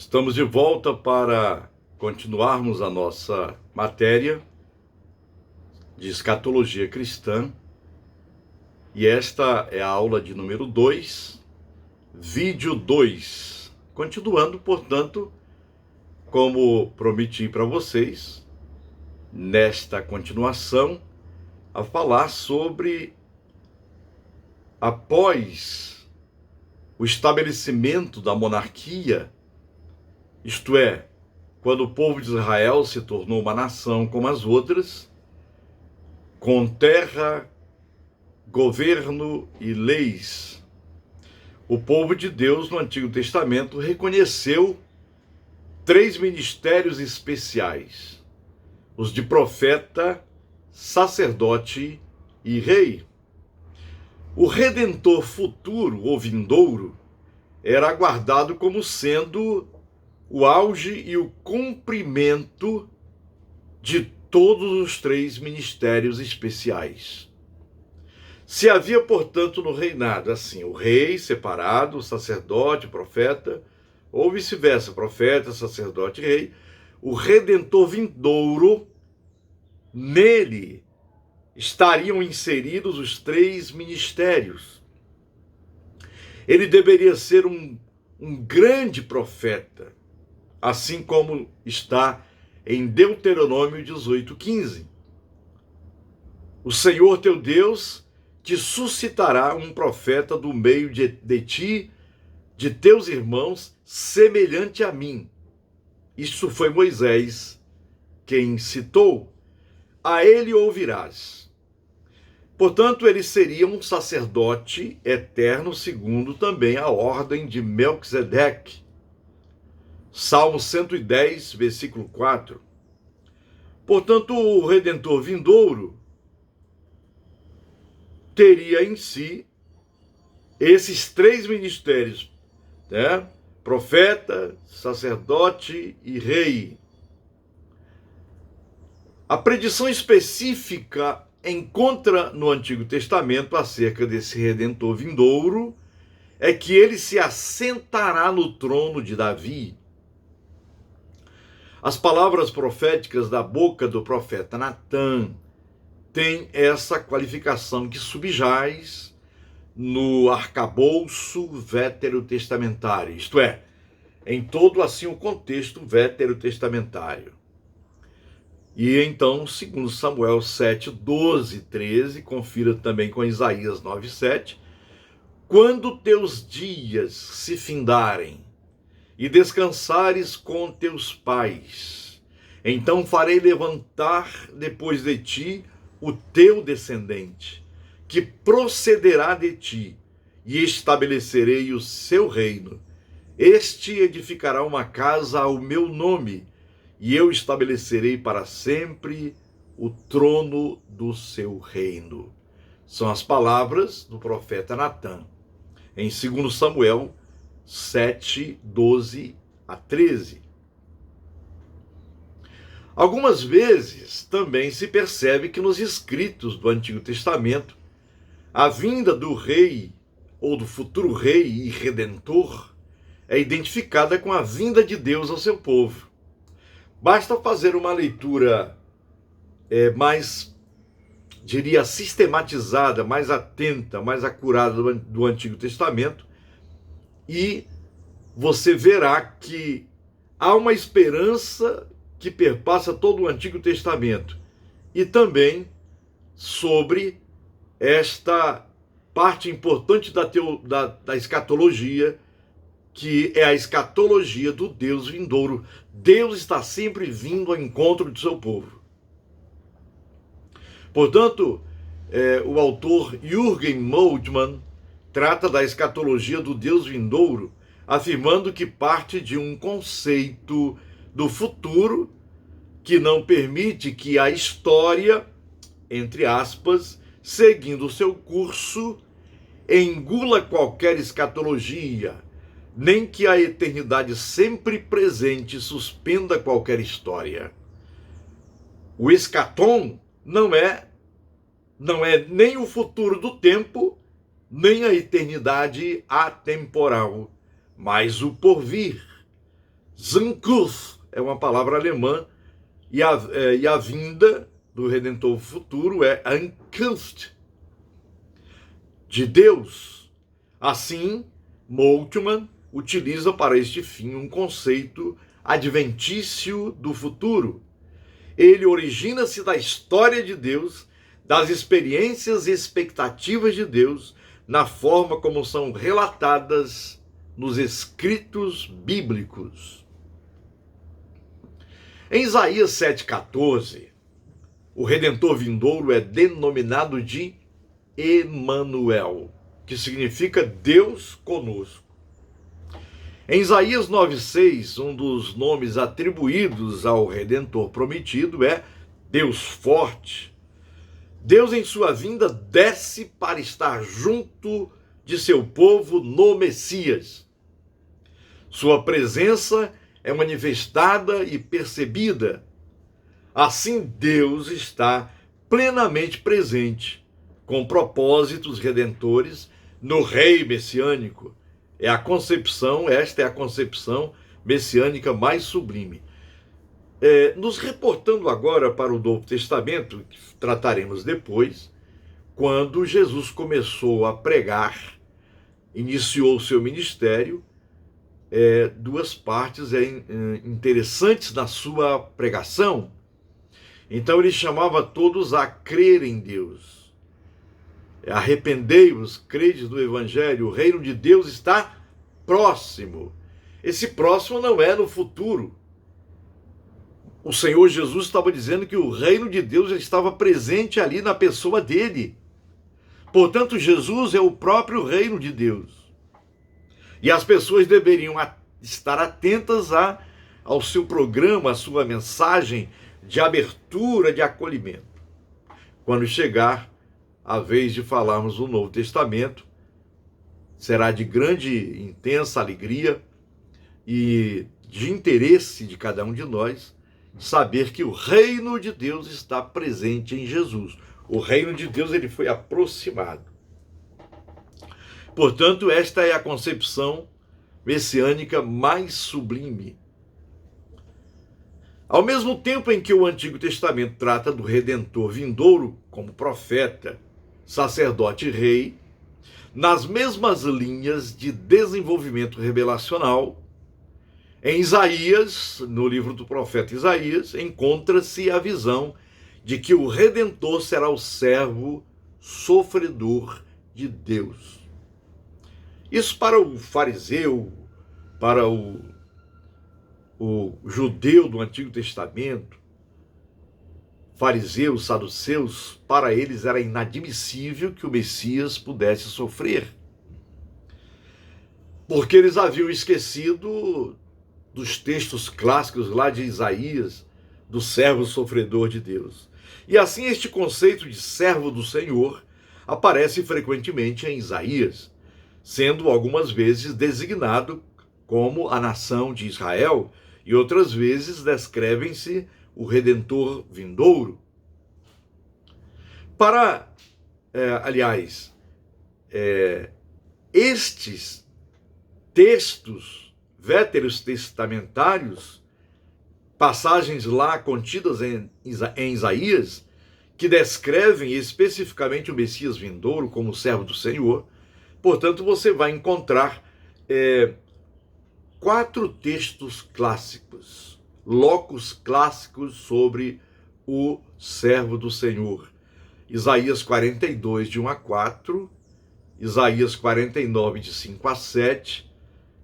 Estamos de volta para continuarmos a nossa matéria de escatologia cristã. E esta é a aula de número 2, vídeo 2. Continuando, portanto, como prometi para vocês, nesta continuação, a falar sobre após o estabelecimento da monarquia, isto é, quando o povo de Israel se tornou uma nação como as outras, com terra, governo e leis, o povo de Deus no Antigo Testamento reconheceu 3 ministérios especiais: os de profeta, sacerdote e rei. O Redentor futuro ou vindouro era aguardado como sendo o auge e o cumprimento de todos os 3 ministérios especiais. Se havia, portanto, no reinado, assim, o rei separado, o sacerdote, o profeta, ou vice-versa, profeta, sacerdote e rei, o Redentor vindouro, nele estariam inseridos os 3 ministérios. Ele deveria ser um grande profeta, assim como está em Deuteronômio 18:15. O Senhor teu Deus te suscitará um profeta do meio de ti, de teus irmãos, semelhante a mim. Isso foi Moisés quem citou. A ele ouvirás. Portanto, ele seria um sacerdote eterno, segundo também a ordem de Melquisedeque. Salmo 110, versículo 4. Portanto, o Redentor vindouro teria em si esses 3 ministérios, né? Profeta, sacerdote e rei. A predição específica encontra no Antigo Testamento acerca desse Redentor vindouro é que ele se assentará no trono de Davi. As palavras proféticas da boca do profeta Natã têm essa qualificação que subjaz no arcabouço veterotestamentário, isto é, em todo assim o contexto veterotestamentário. E então, segundo Samuel 7, 12, 13, confira também com Isaías 9, 7, quando teus dias se findarem e descansares com teus pais, então farei levantar depois de ti o teu descendente, que procederá de ti, e estabelecerei o seu reino. Este edificará uma casa ao meu nome, e eu estabelecerei para sempre o trono do seu reino. São as palavras do profeta Natã, em 2 Samuel 7, 12 a 13. Algumas vezes também se percebe que nos escritos do Antigo Testamento, a vinda do rei ou do futuro rei e redentor é identificada com a vinda de Deus ao seu povo. Basta fazer uma leitura mais, diria, sistematizada, mais atenta, mais acurada do Antigo Testamento, e você verá que há uma esperança que perpassa todo o Antigo Testamento, e também sobre esta parte importante da escatologia, que é a escatologia do Deus vindouro. Deus está sempre vindo ao encontro do seu povo. Portanto, o autor Jürgen Moltmann trata da escatologia do Deus vindouro, afirmando que parte de um conceito do futuro que não permite que a história, entre aspas, seguindo o seu curso, engula qualquer escatologia, nem que a eternidade sempre presente suspenda qualquer história. O escatom não é nem o futuro do tempo, nem a eternidade atemporal, mas o porvir. Zunkuth é uma palavra alemã e a vinda do Redentor futuro é Ankunft, de Deus. Assim, Moltmann utiliza para este fim um conceito adventício do futuro. Ele origina-se da história de Deus, das experiências e expectativas de Deus, na forma como são relatadas nos escritos bíblicos. Em Isaías 7,14, o Redentor vindouro é denominado de Emanuel, que significa Deus conosco. Em Isaías 9,6, um dos nomes atribuídos ao Redentor prometido é Deus forte. Deus, em sua vinda, desce para estar junto de seu povo no Messias. Sua presença é manifestada e percebida. Assim, Deus está plenamente presente, com propósitos redentores, no Rei messiânico. Esta é a concepção messiânica mais sublime. Nos reportando agora para o Novo Testamento, que trataremos depois, quando Jesus começou a pregar, iniciou o seu ministério, duas partes interessantes na sua pregação. Então ele chamava todos a crer em Deus. Arrependei-vos, credes no Evangelho, o reino de Deus está próximo. Esse próximo não é no futuro. O Senhor Jesus estava dizendo que o reino de Deus já estava presente ali na pessoa dele. Portanto, Jesus é o próprio reino de Deus. E as pessoas deveriam estar atentas ao seu programa, à sua mensagem de abertura, de acolhimento. Quando chegar a vez de falarmos do Novo Testamento, será de grande, intensa alegria e de interesse de cada um de nós saber que o reino de Deus está presente em Jesus. O reino de Deus ele foi aproximado. Portanto, esta é a concepção messiânica mais sublime. Ao mesmo tempo em que o Antigo Testamento trata do Redentor vindouro como profeta, sacerdote e rei, nas mesmas linhas de desenvolvimento revelacional, em Isaías, no livro do profeta Isaías, encontra-se a visão de que o Redentor será o servo sofredor de Deus. Isso para o fariseu, para o judeu do Antigo Testamento, fariseus, saduceus, para eles era inadmissível que o Messias pudesse sofrer. Porque eles haviam esquecido dos textos clássicos lá de Isaías, do servo sofredor de Deus. E assim este conceito de servo do Senhor aparece frequentemente em Isaías, sendo algumas vezes designado como a nação de Israel, e outras vezes descrevem-se o Redentor vindouro. Estes textos veterotestamentários, passagens lá contidas em Isaías, que descrevem especificamente o Messias vindouro como servo do Senhor, portanto, você vai encontrar 4 textos clássicos, locus clássicos sobre o servo do Senhor. Isaías 42, de 1 a 4, Isaías 49, de 5 a 7,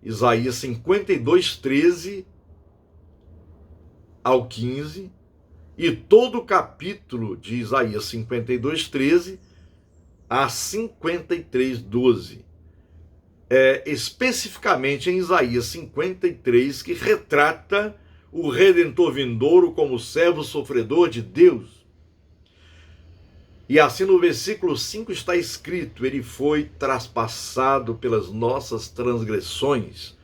Isaías 52, 13 ao 15, e todo o capítulo de Isaías 52, 13 a 53, 12. Especificamente em Isaías 53, que retrata o Redentor vindouro como servo sofredor de Deus. E assim no versículo 5 está escrito: ele foi traspassado pelas nossas transgressões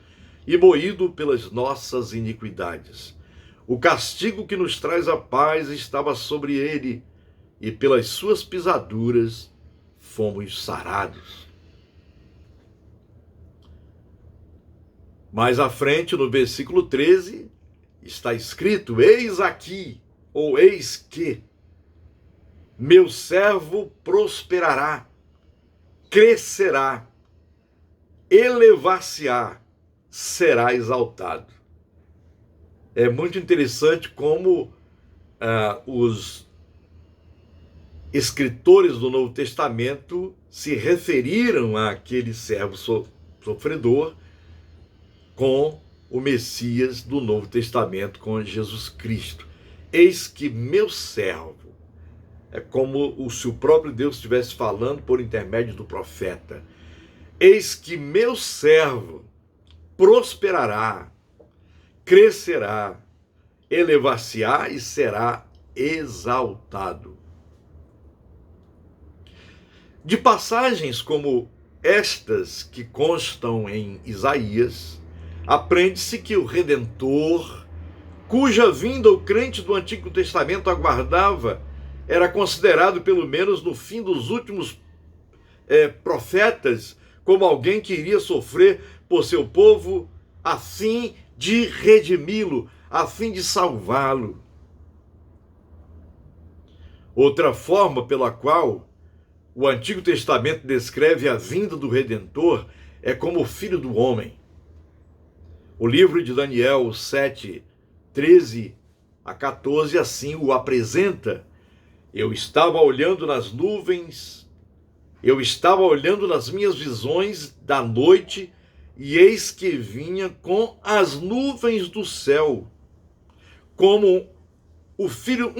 e moído pelas nossas iniquidades. O castigo que nos traz a paz estava sobre ele, e pelas suas pisaduras fomos sarados. Mais à frente, no versículo 13, está escrito: eis aqui, ou eis que, meu servo prosperará, crescerá, elevar-se-á, será exaltado. É muito interessante como os escritores do Novo Testamento se referiram àquele servo sofredor com o Messias do Novo Testamento, com Jesus Cristo. Eis que meu servo, é como se o próprio Deus estivesse falando por intermédio do profeta. Eis que meu servo prosperará, crescerá, elevar-se-á e será exaltado. De passagens como estas que constam em Isaías, aprende-se que o Redentor, cuja vinda o crente do Antigo Testamento aguardava, era considerado, pelo menos no fim dos últimos profetas, como alguém que iria sofrer por seu povo a fim de redimi-lo, a fim de salvá-lo. Outra forma pela qual o Antigo Testamento descreve a vinda do Redentor é como o Filho do Homem. O livro de Daniel 7, 13 a 14, assim o apresenta. Eu estava olhando nas nuvens, eu estava olhando nas minhas visões da noite, e eis que vinha com as nuvens do céu, como o filho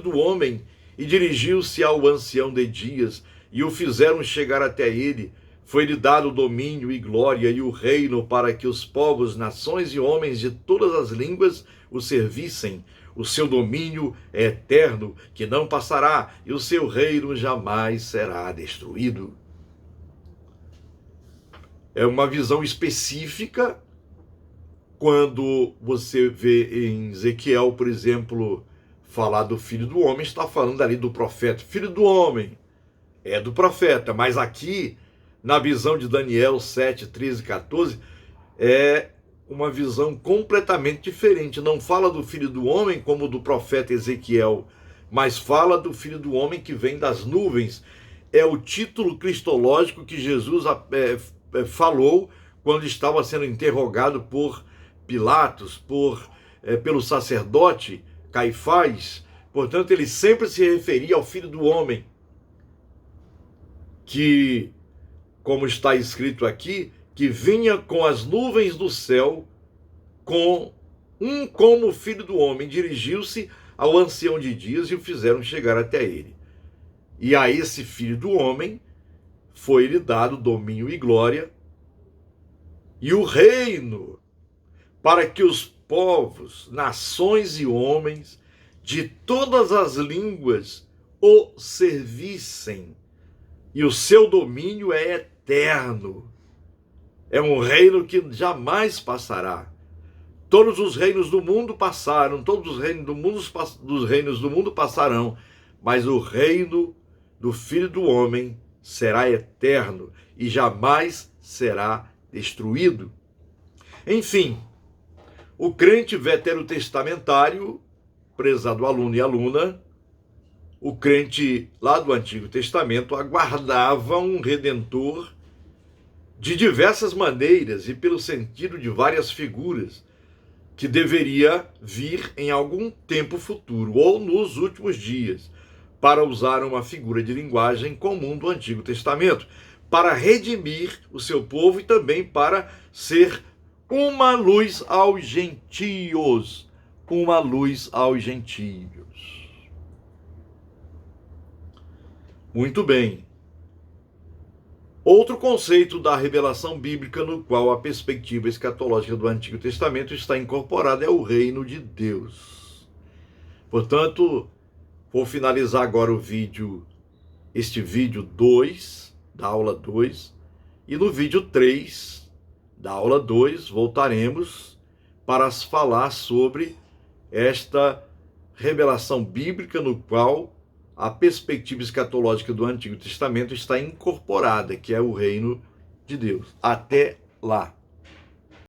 do homem, e dirigiu-se ao ancião de dias, e o fizeram chegar até ele. Foi-lhe dado o domínio e glória e o reino, para que os povos, nações e homens de todas as línguas o servissem. O seu domínio é eterno, que não passará, e o seu reino jamais será destruído. É uma visão específica quando você vê em Ezequiel, por exemplo, falar do Filho do Homem, está falando ali do profeta. Filho do Homem é do profeta, mas aqui, na visão de Daniel 7, 13 e 14, é uma visão completamente diferente. Não fala do Filho do Homem como do profeta Ezequiel, mas fala do Filho do Homem que vem das nuvens. É o título cristológico que Jesus falou quando estava sendo interrogado por Pilatos, pelo sacerdote Caifás. Portanto, ele sempre se referia ao Filho do Homem, que, como está escrito aqui, que vinha com as nuvens do céu, como o Filho do Homem, dirigiu-se ao ancião de dias e o fizeram chegar até ele. E a esse Filho do Homem foi-lhe dado domínio e glória e o reino, para que os povos, nações e homens de todas as línguas o servissem. E o seu domínio é eterno. É um reino que jamais passará. Todos os reinos do mundo passaram, todos os reinos do mundo passarão, mas o reino do Filho do Homem será eterno e jamais será destruído. Enfim, o crente veterotestamentário, prezado aluno e aluna, o crente lá do Antigo Testamento aguardava um Redentor de diversas maneiras e pelo sentido de várias figuras, que deveria vir em algum tempo futuro, ou nos últimos dias, para usar uma figura de linguagem comum do Antigo Testamento, para redimir o seu povo e também para ser uma luz aos gentios. Uma luz aos gentios. Muito bem. Outro conceito da revelação bíblica no qual a perspectiva escatológica do Antigo Testamento está incorporada é o reino de Deus. Portanto, vou finalizar agora este vídeo 2, da aula 2, e no vídeo 3 da aula 2 voltaremos para falar sobre esta revelação bíblica no qual a perspectiva escatológica do Antigo Testamento está incorporada, que é o reino de Deus. Até lá!